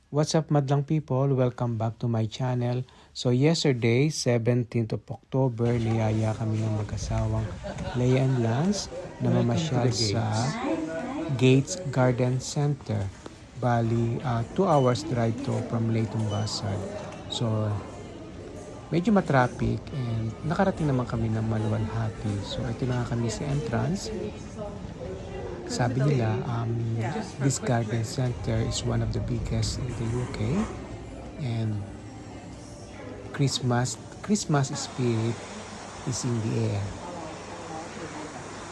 What's up madlang people? Welcome back to my channel. So yesterday, 17th of October, niyaya kami ng mag-asawang Leia and Lance na mamasyal sa Gates Garden Center. Bali, 2 hours drive to from Layton Bassard. So, medyo matraffic and nakarating naman kami ng maluwalhati. So, ito na kami sa entrance. Sabi nila, this garden center is one of the biggest in the UK and Christmas spirit is in the air.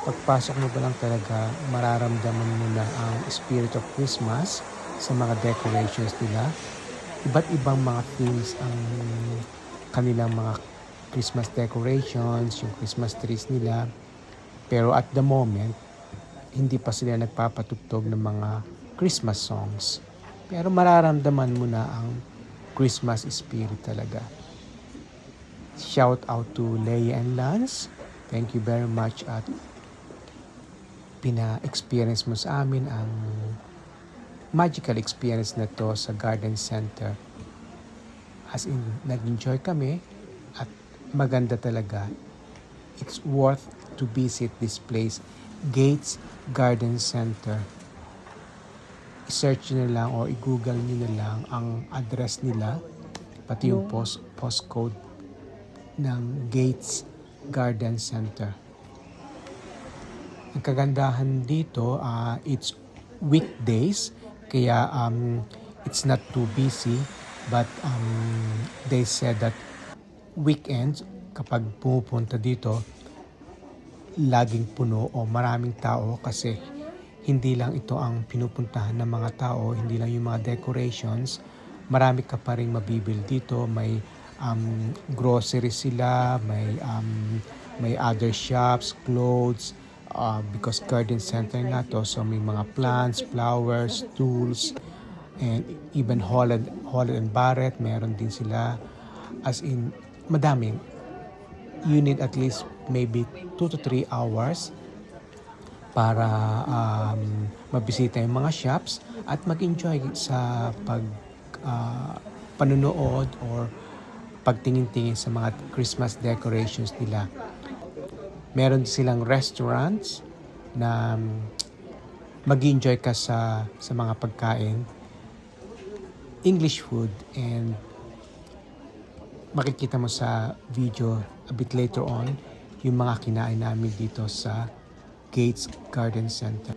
Pagpasok mo ba lang talaga, mararamdaman mo na ang spirit of Christmas sa mga decorations nila. Iba't ibang mga themes ang kanilang mga Christmas decorations, yung Christmas trees nila. Pero at the moment, hindi pa sila nagpapatugtog ng mga Christmas songs. Pero mararamdaman mo na ang Christmas spirit talaga. Shout out to Leia and Lance. Thank you very much at pina-experience mo sa amin ang magical experience na to sa Garden Center. As in, nag-enjoy kami at maganda talaga. It's worth to visit this place, Gates Garden Center. I-search nyo na lang o i-google nyo na lang ang address nila, pati yung postcode ng Gates Garden Center. Ang kagandahan dito, it's weekdays, kaya it's not too busy, but they said that weekends, kapag pumupunta dito, laging puno o maraming tao kasi hindi lang ito ang pinupuntahan ng mga tao, hindi lang yung mga decorations, marami ka pa rin mabibil dito, may groceries sila, may other shops, clothes, because garden center na to, so may mga plants, flowers, tools, and even Holland and Barrett, meron din sila, as in, madaming. You need at least maybe 2 to 3 hours para mabisita yung mga shops at mag-enjoy sa panunood or pagtingin-tingin sa mga Christmas decorations nila. Meron silang restaurants na mag-enjoy ka sa mga pagkain, English food, and makikita mo sa video a bit later on yung mga kinain namin dito sa Gates Garden Center.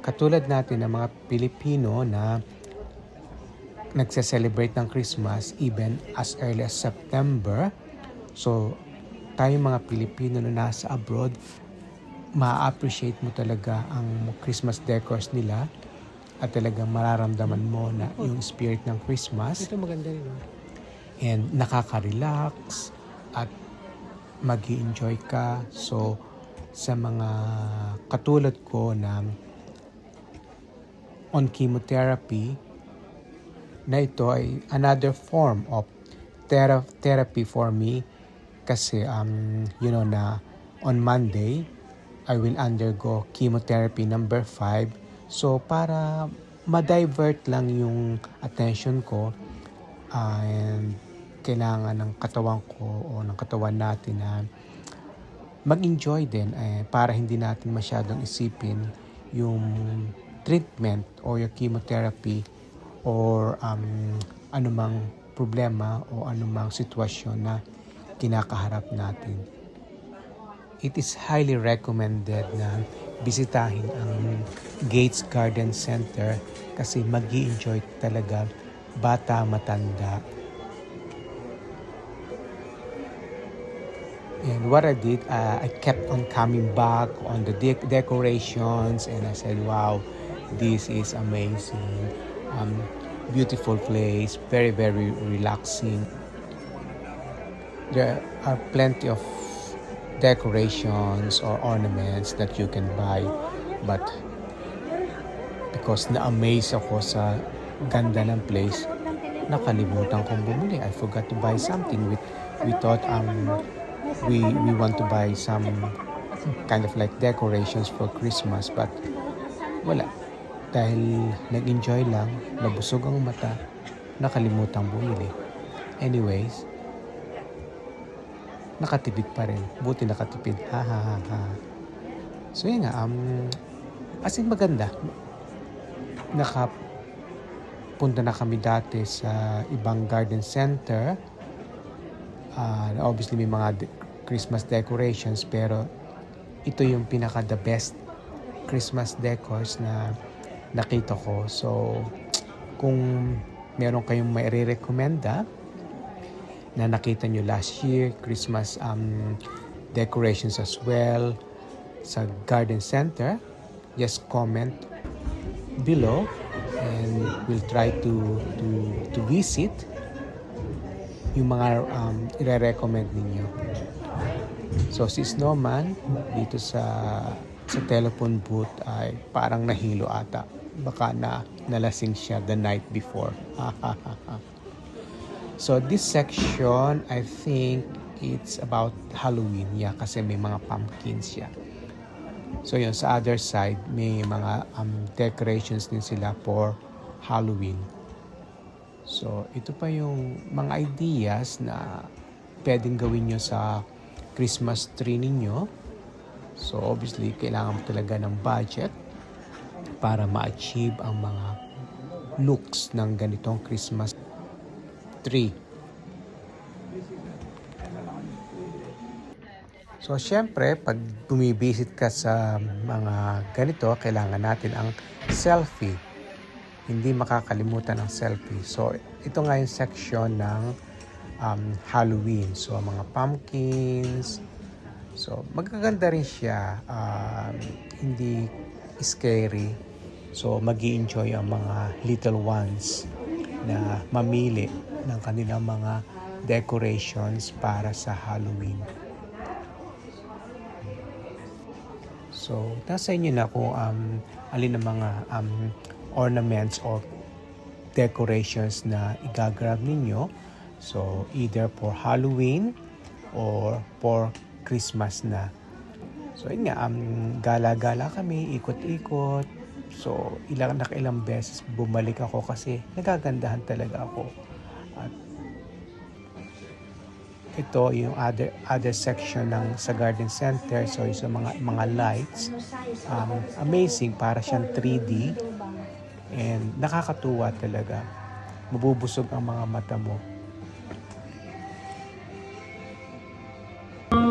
Katulad natin ng mga Pilipino na nagse-celebrate ng Christmas even as early as September. So, tayong mga Pilipino na nasa abroad, ma-appreciate mo talaga ang Christmas decors nila at talagang mararamdaman mo na yung spirit ng Christmas. Ito maganda rin. And nakaka-relax at mag-i-enjoy ka. So, sa mga katulad ko na on chemotherapy, na ito ay another form of therapy for me kasi na on Monday, I will undergo chemotherapy number 5. So, para ma-divert lang yung attention ko and kailangan ng katawan ko o ng katawan natin na mag-enjoy din para hindi natin masyadong isipin yung treatment o yung chemotherapy or anumang problema o anumang sitwasyon na kinakaharap natin. It is highly recommended na bisitahin ang Gates Garden Center kasi mag-i-enjoy talaga bata, matanda. And what I did, I kept on coming back on the decorations and I said, wow, this is amazing. Beautiful place, very, very relaxing. There are plenty of decorations or ornaments that you can buy, but because na-amaze ako sa ganda ng place, nakalimutan kong bumili. I forgot to buy something. We thought we want to buy some kind of like decorations for Christmas, but wala. Dahil nag-enjoy lang, nabusog ang mata, nakalimutang bumili. Anyways, nakatipid pa rin. Buti nakatipid. Ha ha ha ha. So yun nga, as in maganda. Nakapunta na kami dati sa ibang garden center. Obviously may mga Christmas decorations, pero ito yung pinaka the best Christmas decors na nakita ko. So kung meron kayong may re-recommenda na nakita nyo last year, Christmas decorations as well sa garden center, just comment below and we'll try to visit yung mga i-recommend ninyo. So si Snowman dito sa telephone booth ay parang nahilo ata. Baka nalasing siya the night before. So this section, I think it's about Halloween. Yeah, kasi may mga pumpkins siya. So yun, sa other side, may mga decorations din sila for Halloween. So ito pa yung mga ideas na pwedeng gawin nyo sa Christmas tree ninyo. So obviously, kailangan mo talaga ng budget para ma-achieve ang mga looks ng ganitong Christmas tree. So syempre, pag bumibisit ka sa mga ganito, kailangan natin ang selfie. Hindi makakalimutan ang selfie. So ito nga yung section ng Halloween. So mga pumpkins. So magaganda rin siya. Hindi scary. So mag-i-enjoy ang mga little ones na mamili ng kanilang mga decorations para sa Halloween. So, nasa inyo na kung alin ang mga ornaments or decorations na igagrab ninyo. So, either for Halloween or for Christmas na. So, yun nga, gala-gala kami, ikot-ikot. So, ilang beses bumalik ako kasi nagagandahan talaga ako. At ito yung other section ng sa garden center. So yung sa mga lights, amazing, para siyang 3D and nakakatuwa talaga. Mabubusog ang mga mata mo.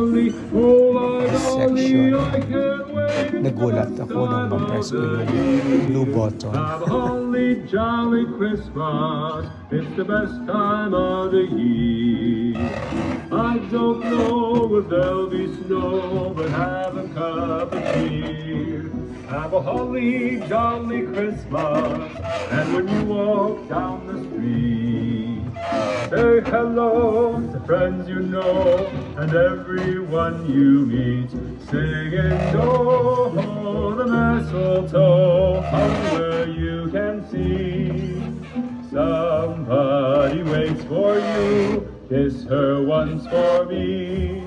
This section, nagulat ako nung ma-press ko yung blue button. Have a holly jolly Christmas. It's the best time of the year. I don't know if there'll be snow, but have a cup of cheer. Have a holly jolly Christmas. And when you walk down the street, say hello to friends you know and everyone you meet. Singing, oh, the mistletoe hung where you can see. Somebody waits for you, kiss her once for me.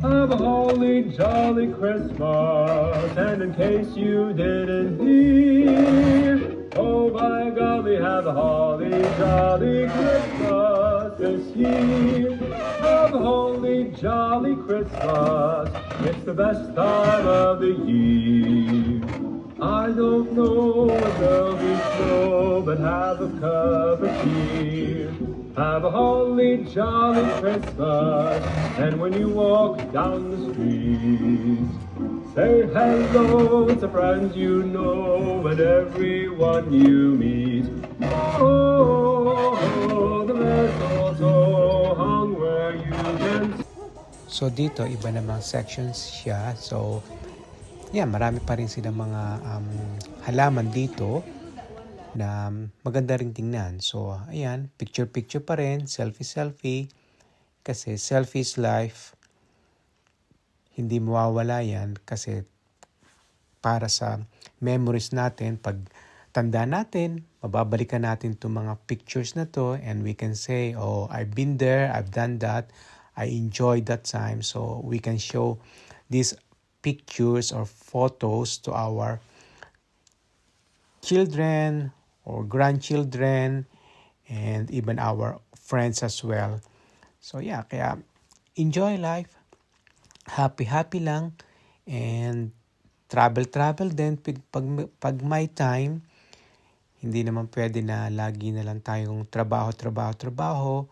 Have a holly jolly Christmas, and in case you didn't hear, oh by golly, have a holly jolly Christmas this year. Have a holly jolly Christmas, it's the best time of the year. I don't know if there'll be snow, but have a cup of cheer. Have a holly jolly Christmas, and when you walk down the street, say hello to friends you know and everyone you meet. Oh, the mistletoe hung where you can see. So dito, iba namang sections siya. So, yeah, marami pa rin silang mga halaman dito na maganda rin tingnan. So, ayan, picture-picture pa rin, selfie-selfie. Kasi selfie is life. Hindi mawawala yan kasi para sa memories natin, pag tanda natin, mababalikan natin itong mga pictures na to and we can say, oh, I've been there, I've done that, I enjoyed that time. So, we can show these pictures or photos to our children or grandchildren and even our friends as well. So yeah, kaya enjoy life. Happy lang and travel din pag may time. Hindi naman pwede na lagi na lang tayong trabaho.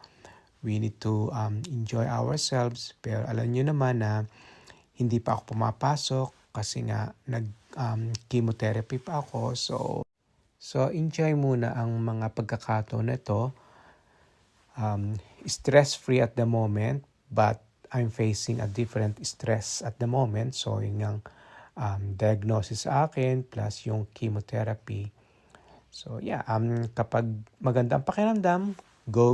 We need to enjoy ourselves. Pero alam nyo naman na hindi pa ako pumapasok kasi nga chemotherapy pa ako. So enjoy muna ang mga pagkakataon na ito. Stress-free at the moment, but I'm facing a different stress at the moment. So yung diagnosis sa akin plus yung chemotherapy. So yeah, kapag magandang pakiramdam, go.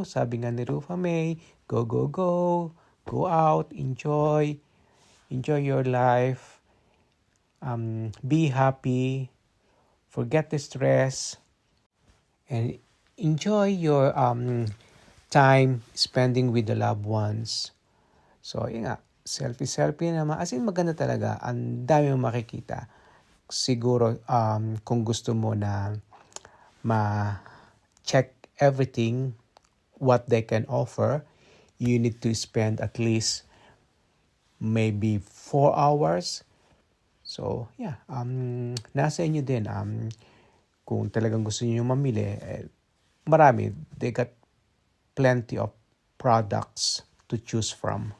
Sabi nga ni Rufa May, go. Go out, enjoy your life. Be happy, forget the stress, and enjoy your time spending with the loved ones. So yun nga, selfie naman. As in maganda talaga, ang dami mong makikita. Siguro kung gusto mo na ma-check everything what they can offer, you need to spend at least maybe 4 hours. So yeah, nasa inyo din kung talagang gusto niyo mamili, marami, they got plenty of products to choose from.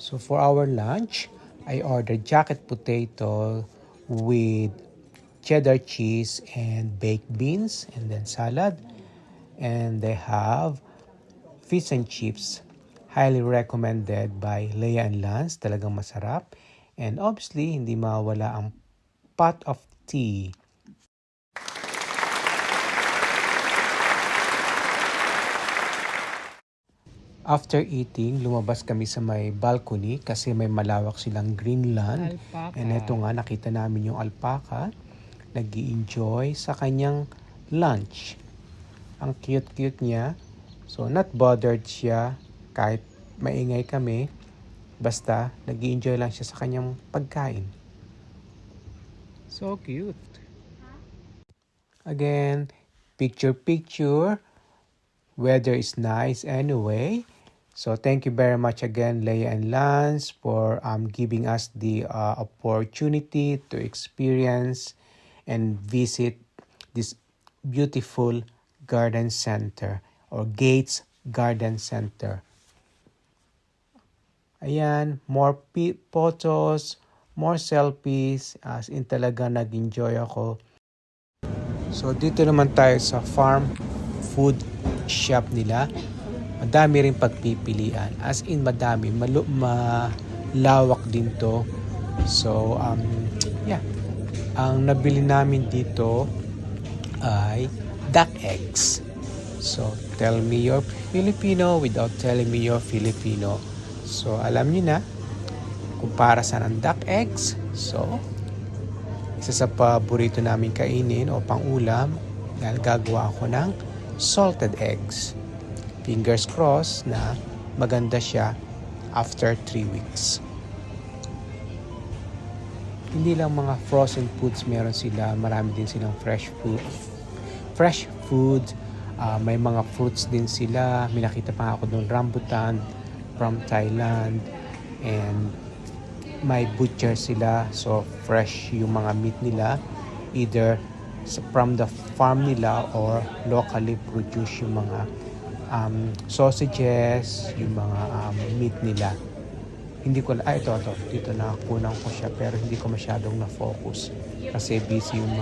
So for our lunch, I ordered jacket potato with cheddar cheese and baked beans and then salad. And they have fish and chips. Highly recommended by Leia and Lance. Talagang masarap. And obviously, hindi mawala ang pot of tea. After eating, lumabas kami sa may balcony kasi may malawak silang greenland. Alpaca. And ito nga, nakita namin yung alpaca. Nag-i-enjoy sa kanyang lunch. Ang cute-cute niya. So, not bothered siya kahit maingay kami. Basta, nag-i-enjoy lang siya sa kanyang pagkain. So cute. Again, picture. Weather is nice anyway. So thank you very much again, Leia and Lance, for giving us the opportunity to experience and visit this beautiful garden center or Gates Garden Center. Ayan, more photos, more selfies, as in talaga nag-enjoy ako. So dito naman tayo sa farm food shop nila. Madami rin pagpipilian. As in madami, malawak din to. So yeah. Ang nabili namin dito ay duck eggs. So tell me you're Filipino without telling me you're Filipino. So alam niyo na kung para saan ang duck eggs. So isa sa paborito namin kainin o pang-ulam dahil gagawa ako ng salted eggs. Fingers crossed na maganda siya after 3 weeks. hindi lang mga frozen foods meron sila, marami din silang fresh food. May mga fruits din sila. May nakita pa ako doon, rambutan from Thailand, and may butcher sila, so fresh yung mga meat nila, either from the farm nila or locally produced yung mga sausages, yung mga meat nila. Hindi ko ito dito nakunan ko siya, pero hindi ko masyadong na-focus kasi busy yung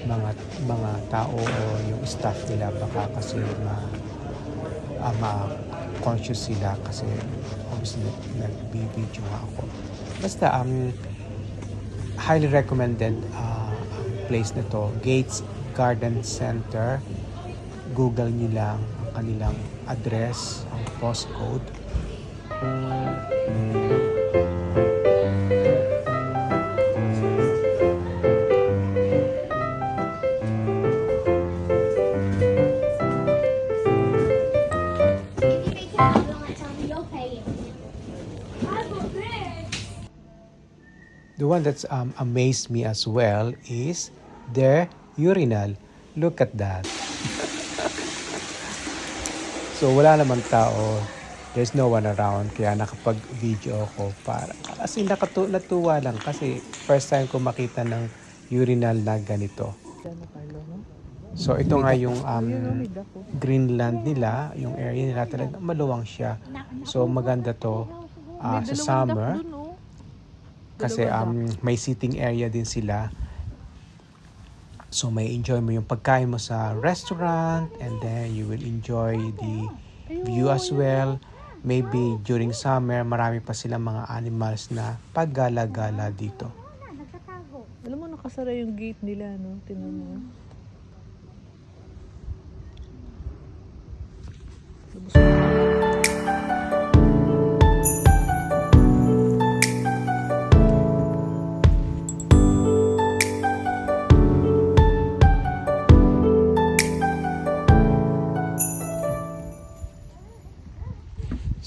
mga tao o yung staff nila, baka kasi conscious sila kasi obviously nag-video nga ako. Basta highly recommended ang place na to, Gates Garden Center. Google nyo lang ang kanilang address, ang postcode. The one that's amazed me as well is their urinal. Look at that. So wala naman tao. There's no one around. Kaya nakapag-video ako para kasi natuwa lang kasi first time ko makita ng urinal na ganito. So ito nga yung Greenland nila, yung area nila talaga maluwang siya. So maganda to sa summer. Kasi may sitting area din sila. So may enjoy mo yung pagkain mo sa restaurant, and then you will enjoy the view as well. Maybe during summer, marami pa silang mga animals na paggala-gala dito. Alam mo, nakasara yung gate nila, no? Tingnan mo.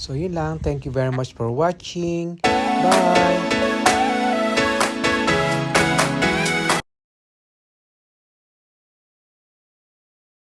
So yun lang. Thank you very much for watching. Bye!